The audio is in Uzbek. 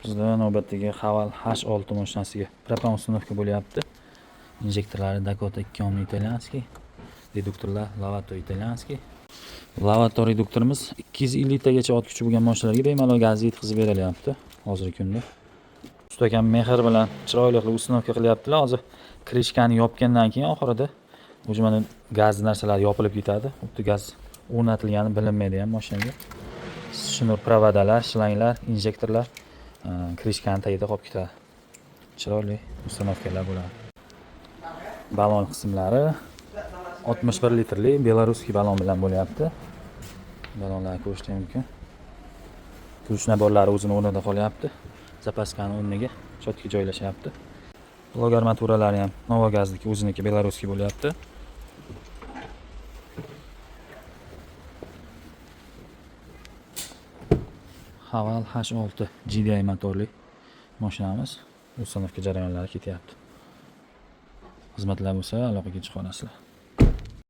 Bizda navbatdagi Haval H6 mashinasiga propan uстановка bo'lyapti. Injektorlari Dakota 2 ohmli italyanskiy, reduktorlar Lavato italyanskiy. Lavato reduktorimiz 250 tagacha ot kuchi bo'lgan mashinalarga bemalol gazni yetkazib berilyapti hozirgi kunda. Ustakam mehr bilan chiroyli qilib uстановка qilyaptilar. Hozir krishkani yopgandan keyin oxirida o'sha mana gaz narsalar yopilib ketadi. Xuddi gaz o'rnatilgani bilinmaydi ham mashinaga. Shinur provodalar, shlanglar, injektorlar krishkani tagida qolib ketadi. Chiroyli uстановkalar bo'ladi. Balon qismlari 61 litrli beloruskiy balon bilan bo'lyapti. Balonlarni ko'rish mumkin. Kuch naborlari o'zini o'rnida qolyapti. Zapaskani o'rniga chotka joylashyapti. Blok armaturalari ham Novogazniki o'ziniki beloruskiy bo'lyapti. Haval H6 GDI motorli mashinamiz uстановка jarayonlari ketyapti. Xizmatlar bo'lsa aloqaga chiqa olasizlar.